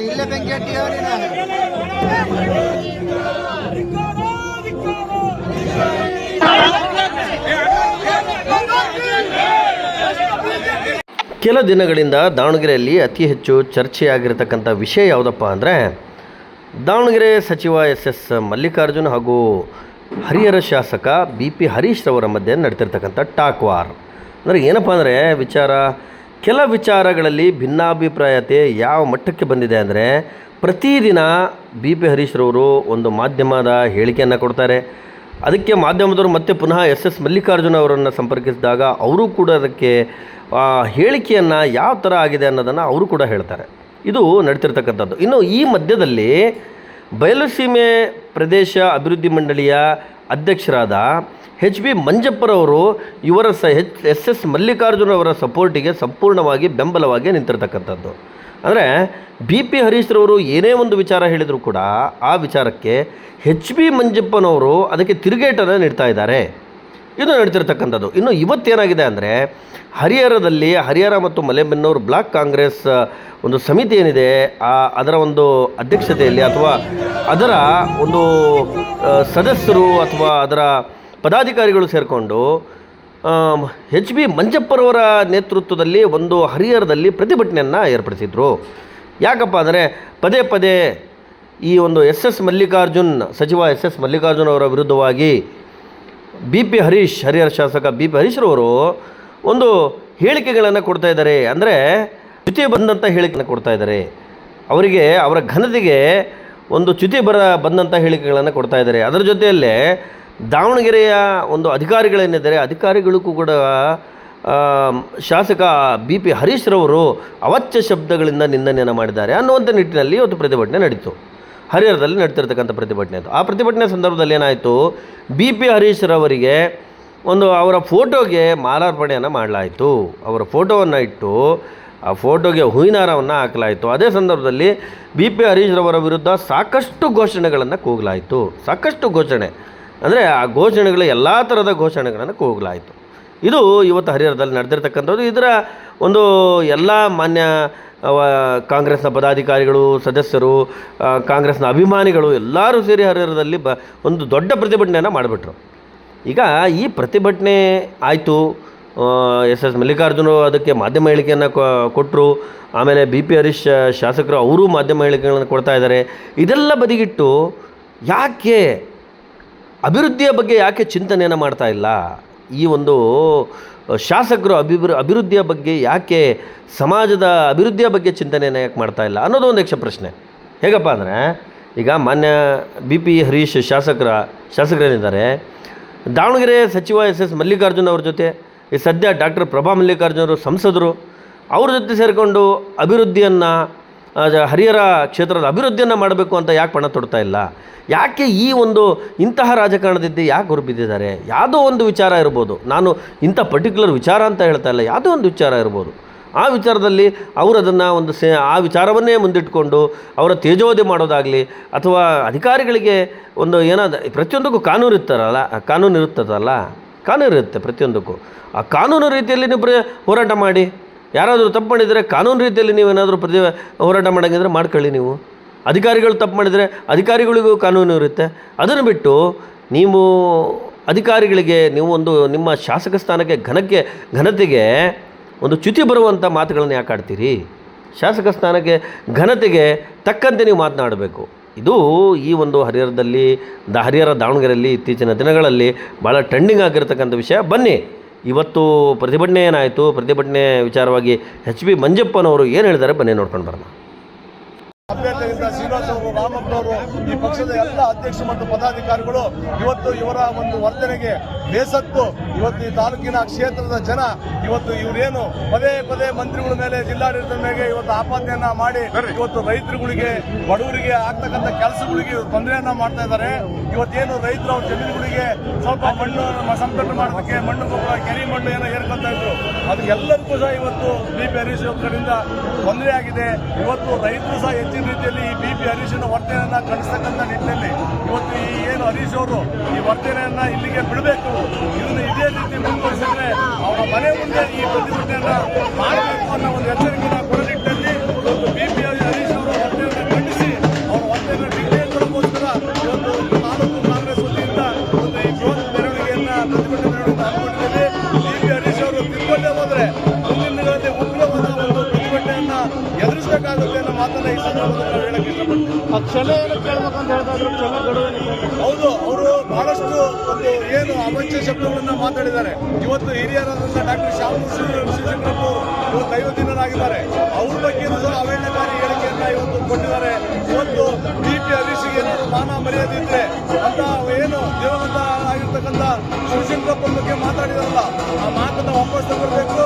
ಇಲ್ಲೇ ಬೆಂಕಿ ಹಟ್ಟಿಯವರಿನ ಕೆಲ ದಿನಗಳಿಂದ ದಾವಣಗೆರೆಯಲ್ಲಿ ಅತಿ ಹೆಚ್ಚು ಚರ್ಚೆಯಾಗಿರತಕ್ಕಂಥ ವಿಷಯ ಯಾವುದಪ್ಪ ಅಂದರೆ ದಾವಣಗೆರೆ ಸಚಿವ ಎಸ್ ಮಲ್ಲಿಕಾರ್ಜುನ್ ಹಾಗೂ ಹರಿಹರ ಶಾಸಕ BP ಹರೀಶ್ ರವರ ಮಧ್ಯೆ ನಡೆತಿರ್ತಕ್ಕಂಥ ಟಾಕ್ ವಾರ್. ಅಂದರೆ ಏನಪ್ಪ ಅಂದರೆ ಕೆಲ ವಿಚಾರಗಳಲ್ಲಿ ಭಿನ್ನಾಭಿಪ್ರಾಯತೆ ಯಾವ ಮಟ್ಟಕ್ಕೆ ಬಂದಿದೆ ಅಂದರೆ ಪ್ರತಿದಿನ BP ಹರೀಶ್ ರವರು ಒಂದು ಮಾಧ್ಯಮದ ಹೇಳಿಕೆಯನ್ನು ಕೊಡ್ತಾರೆ. ಅದಕ್ಕೆ ಮಾಧ್ಯಮದವರು ಮತ್ತೆ ಪುನಃ ಎಸ್ ಮಲ್ಲಿಕಾರ್ಜುನ್ ಅವರನ್ನು ಸಂಪರ್ಕಿಸಿದಾಗ ಅವರು ಕೂಡ ಅದಕ್ಕೆ ಹೇಳಿಕೆಯನ್ನು ಯಾವ ಥರ ಆಗಿದೆ ಅನ್ನೋದನ್ನು ಅವರು ಕೂಡ ಹೇಳ್ತಾರೆ. ಇದು ನಡೀತಿರ್ತಕ್ಕಂಥದ್ದು. ಇನ್ನು ಈ ಮಧ್ಯದಲ್ಲಿ ಬಯಲುಸೀಮೆ ಪ್ರದೇಶ ಅಭಿವೃದ್ಧಿ ಮಂಡಳಿಯ ಅಧ್ಯಕ್ಷರಾದ HB ಮಂಜಪ್ಪರವರು ಇವರ ಎಸ್ ಮಲ್ಲಿಕಾರ್ಜುನ್ ಅವರ ಸಪೋರ್ಟಿಗೆ ಸಂಪೂರ್ಣವಾಗಿ ಬೆಂಬಲವಾಗಿ ನಿಂತಿರ್ತಕ್ಕಂಥದ್ದು. ಅಂದರೆ BP ಹರೀಶ್ ರವರು ಏನೇ ಒಂದು ವಿಚಾರ ಹೇಳಿದರೂ ಕೂಡ ಆ ವಿಚಾರಕ್ಕೆ HB ಮಂಜಪ್ಪನವರು ಅದಕ್ಕೆ ತಿರುಗೇಟನ್ನು ನೀಡ್ತಾ ಇದ್ದಾರೆ. ಇದು ನಡೀತಿರ್ತಕ್ಕಂಥದ್ದು. ಇನ್ನು ಇವತ್ತೇನಾಗಿದೆ ಅಂದರೆ ಹರಿಹರ ಮತ್ತು ಮಲೆಬೆನ್ನೂರು ಬ್ಲಾಕ್ ಕಾಂಗ್ರೆಸ್ ಒಂದು ಸಮಿತಿ ಏನಿದೆ ಅದರ ಒಂದು ಅಧ್ಯಕ್ಷತೆಯಲ್ಲಿ ಅಥವಾ ಅದರ ಒಂದು ಸದಸ್ಯರು ಅಥವಾ ಅದರ ಪದಾಧಿಕಾರಿಗಳು ಸೇರಿಕೊಂಡು HB ಮಂಜಪ್ಪರವರ ನೇತೃತ್ವದಲ್ಲಿ ಒಂದು ಹರಿಹರದಲ್ಲಿ ಪ್ರತಿಭಟನೆಯನ್ನು ಏರ್ಪಡಿಸಿದರು. ಯಾಕಪ್ಪ ಅಂದರೆ ಪದೇ ಈ ಒಂದು ಸಚಿವ ಎಸ್ ಮಲ್ಲಿಕಾರ್ಜುನ್ ಅವರ ವಿರುದ್ಧವಾಗಿ BP ಹರೀಶ್ ಹರಿಹರ ಶಾಸಕ BP ಹರೀಶ್ ರವರು ಒಂದು ಹೇಳಿಕೆಗಳನ್ನು ಕೊಡ್ತಾ ಇದ್ದಾರೆ. ಅಂದರೆ ಚ್ಯುತಿ ಬಂದಂಥ ಹೇಳಿಕೆಯನ್ನು ಕೊಡ್ತಾ ಇದ್ದಾರೆ. ಅವರ ಘನತೆಗೆ ಒಂದು ಚ್ಯುತಿ ಬಂದಂಥ ಹೇಳಿಕೆಗಳನ್ನು ಕೊಡ್ತಾ ಇದ್ದಾರೆ. ಅದರ ಜೊತೆಯಲ್ಲೇ ದಾವಣಗೆರೆಯ ಒಂದು ಅಧಿಕಾರಿಗಳೇನಿದ್ದಾರೆ ಅಧಿಕಾರಿಗಳಿಗೂ ಕೂಡ ಶಾಸಕ BP ಹರೀಶ್ ರವರು ಅವಾಚ್ಯ ಶಬ್ದಗಳಿಂದ ನಿಂದನೆಯನ್ನು ಮಾಡಿದ್ದಾರೆ ಅನ್ನುವಂಥ ನಿಟ್ಟಿನಲ್ಲಿ ಇವತ್ತು ಪ್ರತಿಭಟನೆ ನಡೀತು. ಹರಿಹರದಲ್ಲಿ ನಡೀತಿರ್ತಕ್ಕಂಥ ಪ್ರತಿಭಟನೆ ಅದು. ಆ ಪ್ರತಿಭಟನೆ ಸಂದರ್ಭದಲ್ಲಿ ಏನಾಯಿತು, BP ಹರೀಶ್ ರವರಿಗೆ ಅವರ ಫೋಟೋಗೆ ಮಾಲಾರ್ಪಣೆಯನ್ನು ಮಾಡಲಾಯಿತು. ಅವರ ಫೋಟೋವನ್ನು ಇಟ್ಟು ಆ ಫೋಟೋಗೆ ಹೂವಿನಾರವನ್ನು ಹಾಕಲಾಯಿತು. ಅದೇ ಸಂದರ್ಭದಲ್ಲಿ BP ಹರೀಶ್ ರವರ ವಿರುದ್ಧ ಸಾಕಷ್ಟು ಘೋಷಣೆಗಳನ್ನು ಕೂಗಲಾಯಿತು. ಸಾಕಷ್ಟು ಘೋಷಣೆ ಅಂದರೆ ಆ ಘೋಷಣೆಗಳು ಎಲ್ಲ ಥರದ ಘೋಷಣೆಗಳನ್ನು ಕೂಗಲಾಯಿತು. ಇದು ಇವತ್ತು ಹರಿಹರದಲ್ಲಿ ನಡೆದಿರ್ತಕ್ಕಂಥದ್ದು. ಇದರ ಒಂದು ಎಲ್ಲ ಮಾನ್ಯ ಕಾಂಗ್ರೆಸ್ನ ಪದಾಧಿಕಾರಿಗಳು, ಸದಸ್ಯರು, ಕಾಂಗ್ರೆಸ್ನ ಅಭಿಮಾನಿಗಳು ಎಲ್ಲರೂ ಸೇರಿ ಹರಿಹರದಲ್ಲಿ ಒಂದು ದೊಡ್ಡ ಪ್ರತಿಭಟನೆಯನ್ನು ಮಾಡಿಬಿಟ್ರು. ಈಗ ಈ ಪ್ರತಿಭಟನೆ ಆಯಿತು. ಎಸ್ ಮಲ್ಲಿಕಾರ್ಜುನ ಅದಕ್ಕೆ ಮಾಧ್ಯಮ ಹೇಳಿಕೆಯನ್ನು ಕೊಟ್ಟರು. ಆಮೇಲೆ BP ಹರೀಶ್ ಶಾಸಕರು ಅವರು ಮಾಧ್ಯಮ ಹೇಳಿಕೆಗಳನ್ನು ಕೊಡ್ತಾ ಇದ್ದಾರೆ. ಇದೆಲ್ಲ ಬದಿಗಿಟ್ಟು ಯಾಕೆ ಅಭಿವೃದ್ಧಿಯ ಬಗ್ಗೆ ಯಾಕೆ ಚಿಂತನೆಯನ್ನು ಮಾಡ್ತಾ ಇಲ್ಲ ಈ ಒಂದು ಶಾಸಕರು? ಅಭಿವೃದ್ಧಿಯ ಬಗ್ಗೆ ಯಾಕೆ, ಸಮಾಜದ ಅಭಿವೃದ್ಧಿಯ ಬಗ್ಗೆ ಚಿಂತನೆಯನ್ನು ಯಾಕೆ ಮಾಡ್ತಾ ಇಲ್ಲ ಅನ್ನೋದು ಒಂದು ಯಕ್ಷ ಪ್ರಶ್ನೆ. ಹೇಗಪ್ಪ ಅಂದರೆ ಈಗ ಮಾನ್ಯ BP ಹರೀಶ್ ಶಾಸಕರೇನಿದ್ದಾರೆ ದಾವಣಗೆರೆ ಸಚಿವ ಎಸ್ ಮಲ್ಲಿಕಾರ್ಜುನ್ ಅವ್ರ ಜೊತೆ ಈ ಸದ್ಯ ಡಾಕ್ಟರ್ ಪ್ರಭಾ ಮಲ್ಲಿಕಾರ್ಜುನ್ ಅವರು ಸಂಸದರು, ಅವ್ರ ಜೊತೆ ಸೇರಿಕೊಂಡು ಅಭಿವೃದ್ಧಿಯನ್ನು ಹರಿಹರ ಕ್ಷೇತ್ರದ ಅಭಿವೃದ್ಧಿಯನ್ನು ಮಾಡಬೇಕು ಅಂತ ಯಾಕೆ ಪಣ ತೊಡ್ತಾ ಇಲ್ಲ? ಯಾಕೆ ಈ ಒಂದು ಇಂತಹ ರಾಜಕಾರಣದಿದ್ದೆ ಯಾಕೆ ಹೊರಬಿದ್ದಿದ್ದಾರೆ? ಯಾವುದೋ ಒಂದು ವಿಚಾರ ಇರ್ಬೋದು, ನಾನು ಇಂಥ ಪರ್ಟಿಕ್ಯುಲರ್ ವಿಚಾರ ಅಂತ ಹೇಳ್ತಾ ಇಲ್ಲ, ಯಾವುದೋ ಒಂದು ವಿಚಾರ ಇರ್ಬೋದು. ಆ ವಿಚಾರದಲ್ಲಿ ಅವರು ಅದನ್ನು ಆ ವಿಚಾರವನ್ನೇ ಮುಂದಿಟ್ಕೊಂಡು ಅವರ ತೇಜೋವಧೆ ಮಾಡೋದಾಗಲಿ ಅಥವಾ ಅಧಿಕಾರಿಗಳಿಗೆ ಒಂದು ಪ್ರತಿಯೊಂದಕ್ಕೂ ಕಾನೂನು ಇರುತ್ತೆ ಪ್ರತಿಯೊಂದಕ್ಕೂ. ಆ ಕಾನೂನು ರೀತಿಯಲ್ಲಿ ನೀವು ಹೋರಾಟ ಮಾಡಿ. ಯಾರಾದರೂ ತಪ್ಪು ಮಾಡಿದರೆ ಕಾನೂನು ರೀತಿಯಲ್ಲಿ ನೀವೇನಾದರೂ ಹೋರಾಟ ಮಾಡೋಂಗಿದ್ರೆ ಮಾಡ್ಕೊಳ್ಳಿ. ನೀವು ಅಧಿಕಾರಿಗಳು ತಪ್ಪು ಮಾಡಿದರೆ ಅಧಿಕಾರಿಗಳಿಗೂ ಕಾನೂನು ಇರುತ್ತೆ. ಅದನ್ನು ಬಿಟ್ಟು ನೀವು ಅಧಿಕಾರಿಗಳಿಗೆ ನಿಮ್ಮ ಶಾಸಕ ಸ್ಥಾನಕ್ಕೆ ಘನತೆಗೆ ಒಂದು ಚ್ಯುತಿ ಬರುವಂಥ ಮಾತುಗಳನ್ನು ಯಾಕೆ ಆಡ್ತೀರಿ? ಶಾಸಕ ಸ್ಥಾನಕ್ಕೆ ಘನತೆಗೆ ತಕ್ಕಂತೆ ನೀವು ಮಾತನಾಡಬೇಕು. ಇದು ಈ ಒಂದು ಹರಿಹರ ದಾವಣಗೆರೆಯಲ್ಲಿ ಇತ್ತೀಚಿನ ದಿನಗಳಲ್ಲಿ ಭಾಳ ಟ್ರೆಂಡಿಂಗ್ ಆಗಿರ್ತಕ್ಕಂಥ ವಿಷಯ. ಬನ್ನಿ ಇವತ್ತು ಪ್ರತಿಭಟನೆ ಏನಾಯಿತು, ಪ್ರತಿಭಟನೆ ವಿಚಾರವಾಗಿ HB ಮಂಜಪ್ಪನವರು ಏನು ಹೇಳಿದ್ದಾರೆ ಬನ್ನಿ ನೋಡ್ಕೊಂಡು ಬರೋಣ. ಅಭ್ಯರ್ಥಿಗಳಿಂದ ಶ್ರೀನಿವಾಸ್ ಅವರು, ರಾಮಪ್ಪನವರು, ಈ ಪಕ್ಷದ ಎಲ್ಲ ಅಧ್ಯಕ್ಷರು ಮತ್ತು ಪದಾಧಿಕಾರಿಗಳು ಇವತ್ತು ಇವರ ಒಂದು ವರ್ತನೆಗೆ ಬೇಸತ್ತು ಇವತ್ತು ಈ ತಾಲೂಕಿನ ಕ್ಷೇತ್ರದ ಜನ ಇವತ್ತು ಇವರೇನು ಪದೇ ಮಂತ್ರಿಗಳ ಮೇಲೆ, ಜಿಲ್ಲಾಡಳಿತದ ಮೇಲೆ ಇವತ್ತು ಆಪಾದನೆಯನ್ನ ಮಾಡಿ ಇವತ್ತು ರೈತರುಗಳಿಗೆ, ಬಡವರಿಗೆ ಆಗ್ತಕ್ಕಂಥ ಕೆಲಸಗಳಿಗೆ ತೊಂದರೆಯನ್ನ ಮಾಡ್ತಾ ಇದ್ದಾರೆ. ಇವತ್ತೇನು ರೈತರು ಅವ್ರ ಜಮೀನುಗಳಿಗೆ ಸ್ವಲ್ಪ ಮಣ್ಣು ಸಂಕಟ ಮಾಡೋದಕ್ಕೆ ಮಣ್ಣು ಗೊಬ್ಬರ, ಕೆರೆ ಮಣ್ಣು ಏನೋ ಏರ್ಕೊಳ್ತಾ ಇದ್ರು, ಅದು ಎಲ್ಲರಿಗೂ ಸಹ ಇವತ್ತು BP ಹರೀಶ್ ಕಡೆಯಿಂದ ತೊಂದರೆ ಆಗಿದೆ. ಇವತ್ತು ರೈತರು ಸಹ ಹೆಚ್ಚಿನ ಹೆಚ್ಚಿನ ರೀತಿಯಲ್ಲಿ ಈ ಬಿ ಪಿ ಹರೀಶನ ವರ್ತನೆಯನ್ನ ಖಂಡಿಸ್ತಕ್ಕಂಥ ನಿಟ್ಟಿನಲ್ಲಿ ಇವತ್ತು ಈ ಏನು ಹರೀಶ್ ಅವರು ಈ ವರ್ತನೆಯನ್ನ ಇಲ್ಲಿಗೆ ಬಿಡಬೇಕು, ಇದನ್ನು ಇದೇ ರೀತಿ ಮುಂದುವರಿಸಿದ್ರೆ ಅವರ ಮನೆ ಮುಂದೆ ಈ ಪ್ರತಿಭಟನೆಯನ್ನ ಮಾಡಬೇಕು ಅನ್ನೋ ಒಂದು ಎಚ್ಚರಿಕೆಯನ್ನು ಕೊಡೋ ನಿಟ್ಟಿನಲ್ಲಿ ಇವತ್ತು ಬಿ ಪಿ ಹರೀಶ್ ಅವರ ವರ್ತನೆಯನ್ನು ಖಂಡಿಸಿ ಅವರ ವರ್ತನೆಯನ್ನು ಡಿಕ್ಲೇರ್ ಮಾಡೋಕ್ಕೋಸ್ಕರ ಇವತ್ತು ತಾಲೂಕು ಕಾಂಗ್ರೆಸ್ ವತಿಯಿಂದ ಒಂದು ಈ ಬೃಹತ್ ಮೆರವಣಿಗೆಯನ್ನ ಪ್ರತಿಭಟನೆ ಮೆರವಣಿಗೆ ಹಮ್ಮಿಕೊಂಡಿದ್ದೇವೆ. ಬಿ ಪಿ ಹರೀಶ್ ಅವರು ತಿಳ್ಕೊಳ್ಳೇ ಹೋದ್ರೆ ಮುಂದಿನ ದಿನಗಳಲ್ಲಿ ಉಗ್ರವಾದ ಒಂದು ಪ್ರತಿಭಟನೆಯನ್ನ ಎದುರಿಸಬೇಕಾಗುತ್ತೆ ಅನ್ನೋ ಮಾತನ್ನ ಈ ಸಂದರ್ಭದಲ್ಲಿ ನಾವು ಹೇಳಕ್ಕೆ ಇಷ್ಟಪಡ್ತೀವಿ. ಕ್ಷಮೆ ಏನು ಕೇಳಬೇಕಂತ ಹೇಳ್ತಾ ಹೌದು, ಅವರು ಬಹಳಷ್ಟು ಒಂದು ಏನು ಅವಾಚ್ಯ ಶಬ್ದಗಳನ್ನ ಮಾತಾಡಿದ್ದಾರೆ. ಇವತ್ತು ಹಿರಿಯರಾದಂಥ ಡಾಕ್ಟರ್ ಶಿವಶಂಕರಪ್ಪ ಅವರು 50 ದಿನರಾಗಿದ್ದಾರೆ. ಅವ್ರ ಬಗ್ಗೆ ಅವೇಳನಕಾರಿ ಹೇಳಿಕೆಯನ್ನ ಇವತ್ತು ಕೊಟ್ಟಿದ್ದಾರೆ. ಇವತ್ತು ಬಿ ಪಿ ಹರೀಶ್ಗೆ ಏನಾದ್ರು ಮಾನ ಮರ್ಯಾದೆ ಇದ್ರೆ ಅಂತ ಏನು ದಿವಂಗತ ಆಗಿರ್ತಕ್ಕಂಥ ಶಿವಶಂಕರಪ್ಪ ಬಗ್ಗೆ ಮಾತಾಡಿದಾರಲ್ಲ, ಆ ಮಾತನ್ನ ವಾಪಸ್ ತಗೊಳ್ಬೇಕು.